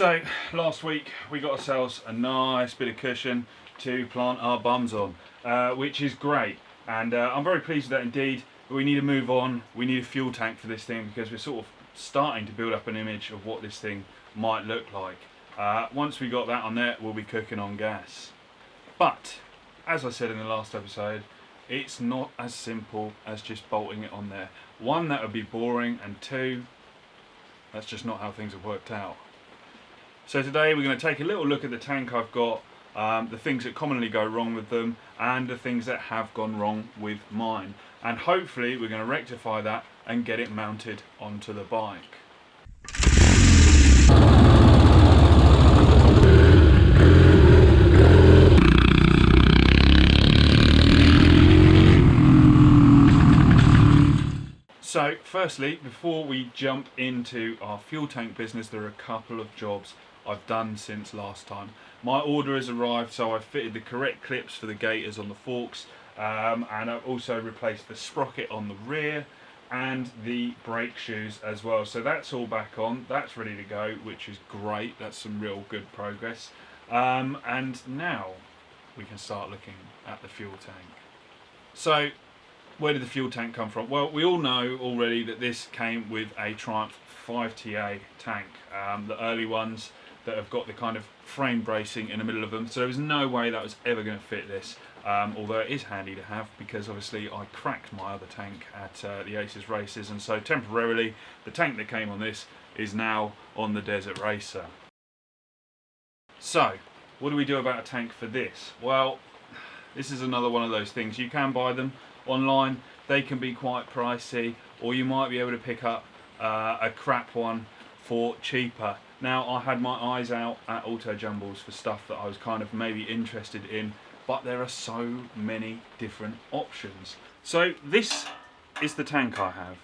So last week we got ourselves a nice bit of cushion to plant our bums on, which is great, and I'm very pleased with that indeed. But we need to move on. We need a fuel tank for this thing because we're sort of starting to build up an image of what this thing might look like. Once we got that on there, we'll be cooking on gas. But as I said in the last episode, it's not as simple as just bolting it on there. One, that would be boring, and two, that's just not how things have worked out. So today we're going to take a little look at the tank I've got, the things that commonly go wrong with them, and the things that have gone wrong with mine. And hopefully we're going to rectify that and get it mounted onto the bike. So firstly, before we jump into our fuel tank business, there are a couple of jobs I've done since last time. My order has arrived, so I've fitted the correct clips for the gaiters on the forks, and I've also replaced the sprocket on the rear and the brake shoes as well. So that's all back on, that's ready to go, which is great. That's some real good progress. And now we can start looking at the fuel tank. So where did the fuel tank come from? Well, we all know already that this came with a Triumph 5TA tank, the early ones that have got the kind of frame bracing in the middle of them. So there was no way that was ever going to fit this, although it is handy to have because obviously I cracked my other tank at the Aces races, and so temporarily the tank that came on this is now on the Desert Racer. So what do we do about a tank for this? Well, this is another one of those things. You can buy them online, they can be quite pricey, or you might be able to pick up a crap one for cheaper. Now, I had my eyes out at Auto Jumbles for stuff that I was kind of maybe interested in, but there are so many different options. So this is the tank I have.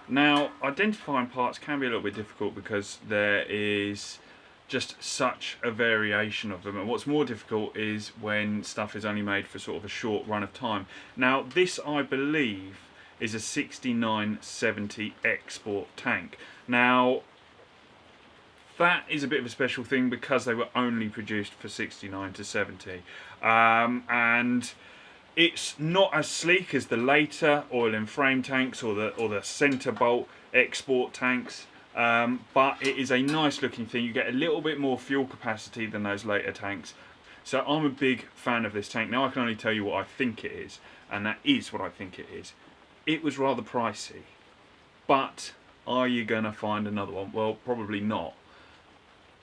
Now, identifying parts can be a little bit difficult because there is just such a variation of them, and what's more difficult is when stuff is only made for sort of a short run of time. Now this, I believe, is a 6970 export tank. Now that is a bit of a special thing because they were only produced for 69 to 70, and it's not as sleek as the later oil and frame tanks or the centre bolt export tanks. But it is a nice looking thing. You get a little bit more fuel capacity than those later tanks. So I'm a big fan of this tank. Now I can only tell you what I think it is, and that is what I think it is. It was rather pricey, but are you going to find another one? Well, probably not.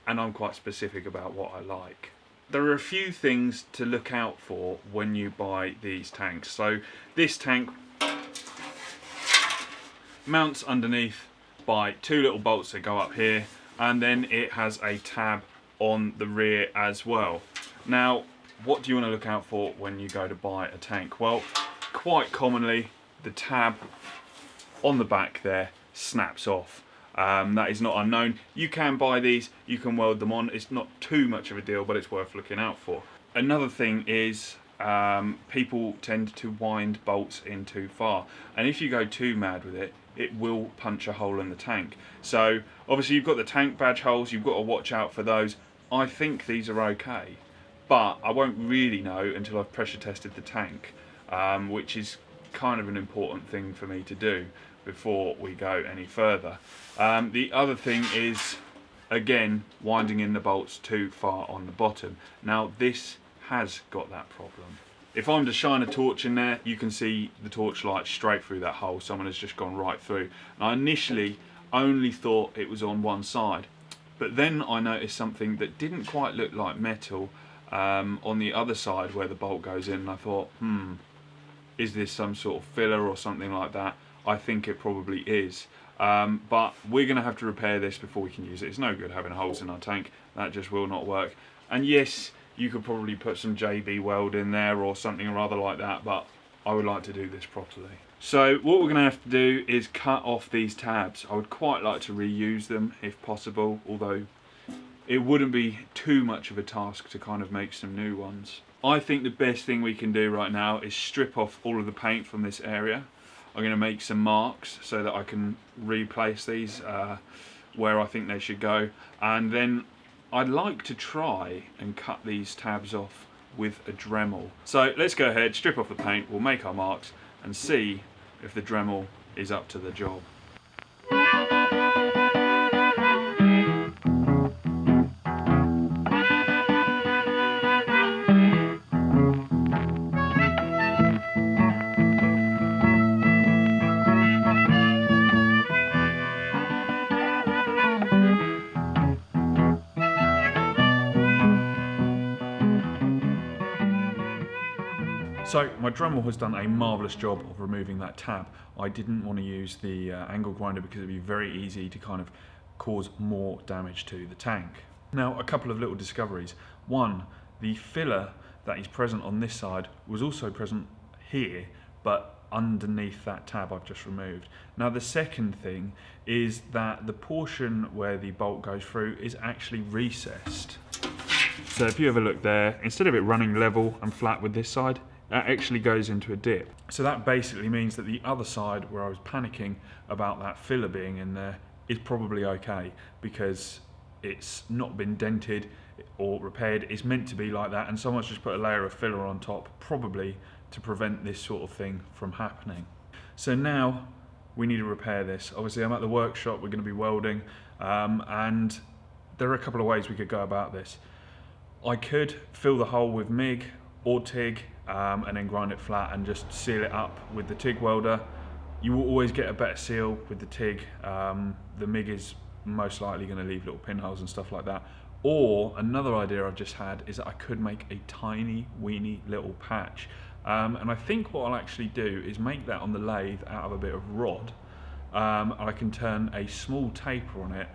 And I'm quite specific about what I like. There are a few things to look out for when you buy these tanks. So this tank mounts underneath by two little bolts that go up here, and then it has a tab on the rear as well. Now, what do you want to look out for when you go to buy a tank? Well, quite commonly the tab on the back there snaps off. That is not unknown. You can buy these, you can weld them on. It's not too much of a deal, but it's worth looking out for. Another thing is people tend to wind bolts in too far, and if you go too mad with it, it will punch a hole in the tank. So obviously you've got the tank badge holes, you've got to watch out for those. I think these are okay, but I won't really know until I've pressure tested the tank, which is kind of an important thing for me to do before we go any further. The other thing is, again, winding in the bolts too far on the bottom. Now this has got that problem. If I'm to shine a torch in there, you can see the torchlight straight through that hole. Someone has just gone right through. And I initially only thought it was on one side, but then I noticed something that didn't quite look like metal on the other side where the bolt goes in, and I thought, is this some sort of filler or something like that? I think it probably is. But we're going to have to repair this before we can use it. It's no good having holes in our tank. That just will not work. And yes, you could probably put some JB weld in there or something rather like that, but I would like to do this properly. So what we're going to have to do is cut off these tabs. I would quite like to reuse them if possible, although it wouldn't be too much of a task to kind of make some new ones. I think the best thing we can do right now is strip off all of the paint from this area. I'm going to make some marks so that I can replace these where I think they should go, and then I'd like to try and cut these tabs off with a Dremel. So let's go ahead, strip off the paint, we'll make our marks and see if the Dremel is up to the job. So my Dremel has done a marvellous job of removing that tab. I didn't want to use the angle grinder because it'd be very easy to kind of cause more damage to the tank. Now, a couple of little discoveries. One, the filler that is present on this side was also present here, but underneath that tab I've just removed. Now the second thing is that the portion where the bolt goes through is actually recessed. So if you have a look there, instead of it running level and flat with this side, that actually goes into a dip. So that basically means that the other side where I was panicking about that filler being in there is probably okay, because it's not been dented or repaired. It's meant to be like that, and someone's just put a layer of filler on top, probably to prevent this sort of thing from happening. So now we need to repair this. Obviously I'm at the workshop, we're going to be welding, and there are a couple of ways we could go about this. I could fill the hole with MIG or TIG, and then grind it flat and just seal it up with the TIG welder. You will always get a better seal with the TIG. The MIG is most likely going to leave little pinholes and stuff like that. Or another idea I've just had is that I could make a tiny weeny little patch. And I think what I'll actually do is make that on the lathe out of a bit of rod. And I can turn a small taper on it,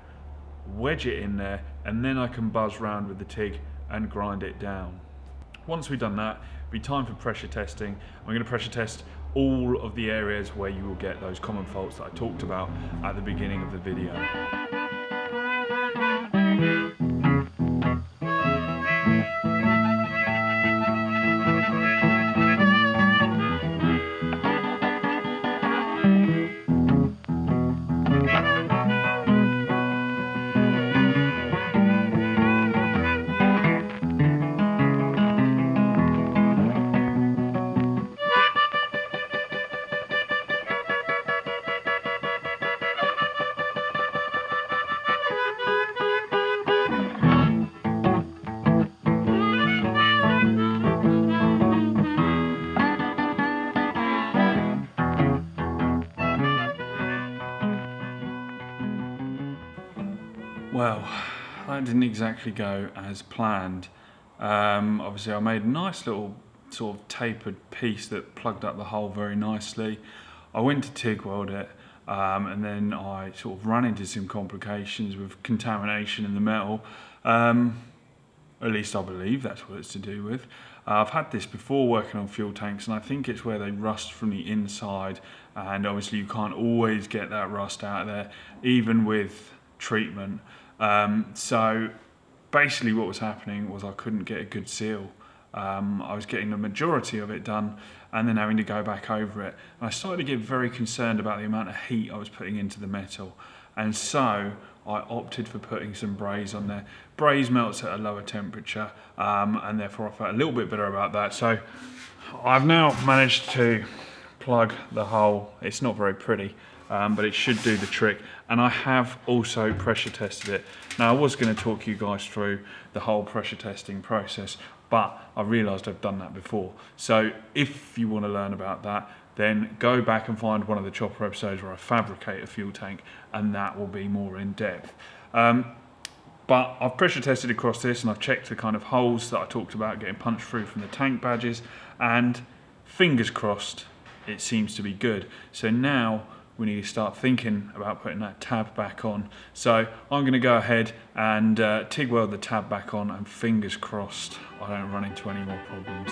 wedge it in there, and then I can buzz round with the TIG and grind it down. Once we've done that, it'll be time for pressure testing. I'm going to pressure test all of the areas where you will get those common faults that I talked about at the beginning of the video. Well, that didn't exactly go as planned. Obviously I made a nice little sort of tapered piece that plugged up the hole very nicely. I went to TIG weld it, and then I sort of ran into some complications with contamination in the metal. At least I believe that's what it's to do with. I've had this before working on fuel tanks, and I think it's where they rust from the inside, and obviously you can't always get that rust out of there, even with treatment. So basically what was happening was I couldn't get a good seal. I was getting the majority of it done and then having to go back over it. And I started to get very concerned about the amount of heat I was putting into the metal. And so I opted for putting some braze on there. Braze melts at a lower temperature, and therefore I felt a little bit better about that. So I've now managed to plug the hole. It's not very pretty, but it should do the trick. And I have also pressure tested it. Now I was going to talk you guys through the whole pressure testing process, but I realised I've done that before. So if you want to learn about that, then go back and find one of the chopper episodes where I fabricate a fuel tank, and that will be more in depth. But I've pressure tested across this, and I've checked the kind of holes that I talked about getting punched through from the tank badges, and fingers crossed it seems to be good. So now we need to start thinking about putting that tab back on. So I'm going to go ahead and TIG weld the tab back on, and fingers crossed I don't run into any more problems.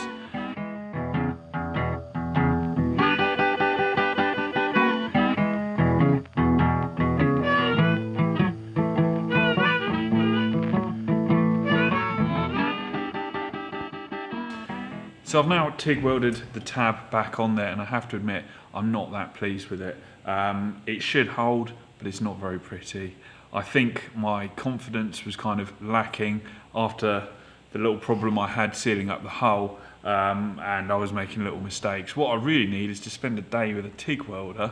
So I've now TIG welded the tab back on there, and I have to admit I'm not that pleased with it. It should hold, but it's not very pretty. I think my confidence was kind of lacking after the little problem I had sealing up the hull, and I was making little mistakes. What I really need is to spend a day with a TIG welder,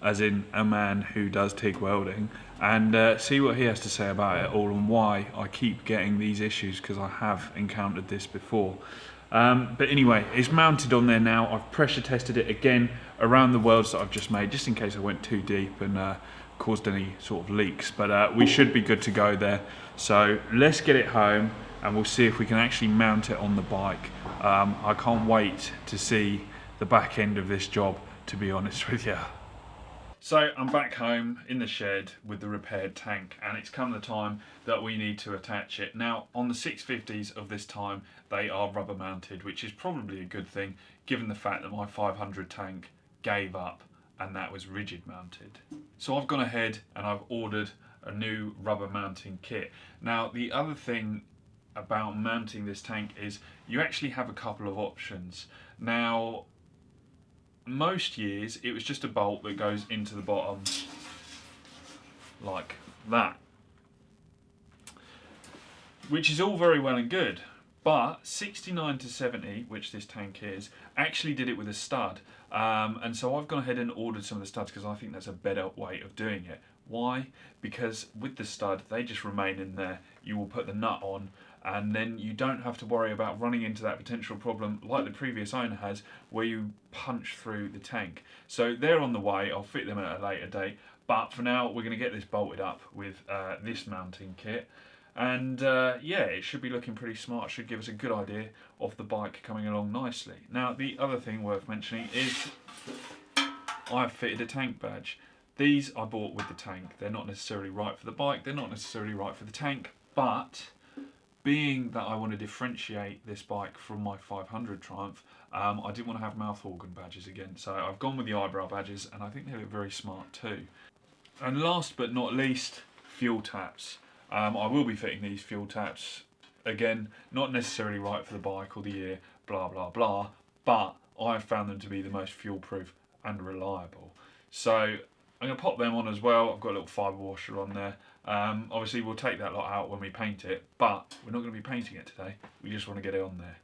as in a man who does TIG welding, and see what he has to say about it all and why I keep getting these issues, because I have encountered this before. But anyway, it's mounted on there now. I've pressure tested it again around the welds that I've just made, just in case I went too deep and caused any sort of leaks. But we should be good to go there. So let's get it home and we'll see if we can actually mount it on the bike. I can't wait to see the back end of this job, to be honest with you. So I'm back home in the shed with the repaired tank, and it's come the time that we need to attach it. Now on the 650s of this time, they are rubber mounted, which is probably a good thing given the fact that my 500 tank gave up and that was rigid mounted. So I've gone ahead and I've ordered a new rubber mounting kit. Now the other thing about mounting this tank is you actually have a couple of options. Now most years it was just a bolt that goes into the bottom like that, which is all very well and good, but 69 to 70, which this tank is, actually did it with a stud, and so I've gone ahead and ordered some of the studs because I think that's a better way of doing it. Why? Because with the stud they just remain in there. You will put the nut on and then you don't have to worry about running into that potential problem like the previous owner has, where you punch through the tank. So they're on the way. I'll fit them at a later date, but for now we're going to get this bolted up with this mounting kit, and yeah, it should be looking pretty smart. Should give us a good idea of the bike coming along nicely. Now the other thing worth mentioning is I've fitted a tank badge. These I bought with the tank. They're not necessarily right for the bike, they're not necessarily right for the tank, but being that I want to differentiate this bike from my 500 Triumph, I didn't want to have mouth organ badges again, so I've gone with the eyebrow badges, and I think they look very smart too. And last but not least, fuel taps. I will be fitting these fuel taps, again, not necessarily right for the bike or the year, blah blah blah, but I've found them to be the most fuel proof and reliable. So I'm going to pop them on as well. I've got a little fibre washer on there. Obviously we'll take that lot out when we paint it, but we're not going to be painting it today. We just want to get it on there.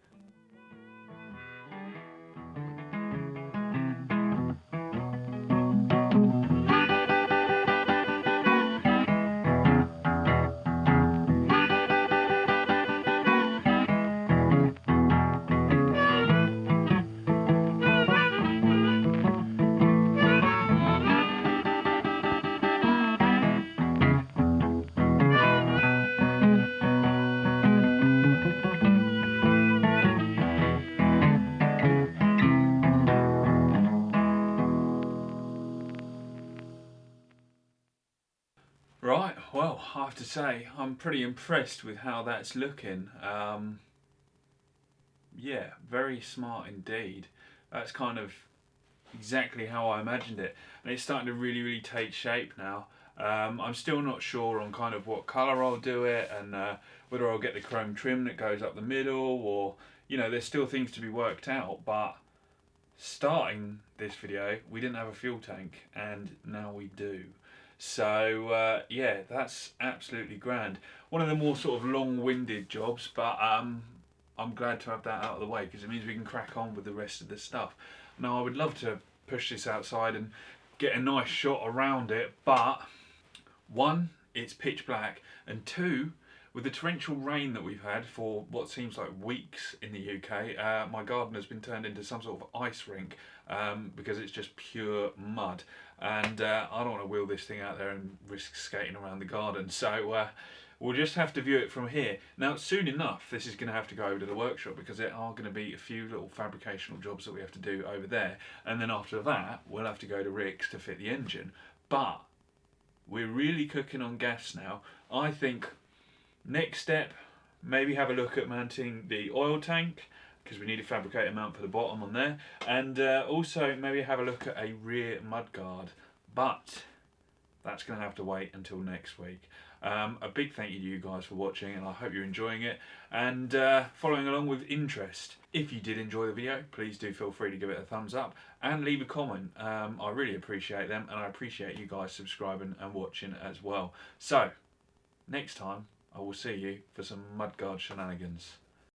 Right, well, I have to say, I'm pretty impressed with how that's looking. Yeah, very smart indeed. That's kind of exactly how I imagined it. And it's starting to really take shape now. I'm still not sure on kind of what colour I'll do it, and whether I'll get the chrome trim that goes up the middle, or, you know, there's still things to be worked out, but starting this video, we didn't have a fuel tank, and now we do. So yeah, that's absolutely grand. One of the more sort of long-winded jobs, but I'm glad to have that out of the way, because it means we can crack on with the rest of the stuff. Now I would love to push this outside and get a nice shot around it, but one, it's pitch black, and two, with the torrential rain that we've had for what seems like weeks in the UK, my garden has been turned into some sort of ice rink, because it's just pure mud, and I don't want to wheel this thing out there and risk skating around the garden, so we'll just have to view it from here. Now soon enough this is going to have to go over to the workshop, because there are going to be a few little fabricational jobs that we have to do over there, and then after that we'll have to go to Rick's to fit the engine. But we're really cooking on gas now. I think next step, maybe have a look at mounting the oil tank, because we need a fabricator mount for the bottom on there, and also maybe have a look at a rear mudguard, but that's going to have to wait until next week. A big thank you to you guys for watching, and I hope you're enjoying it and following along with interest. If you did enjoy the video, please do feel free to give it a thumbs up and leave a comment. I really appreciate them, and I appreciate you guys subscribing and watching as well. So next time I will see you for some mudguard shenanigans.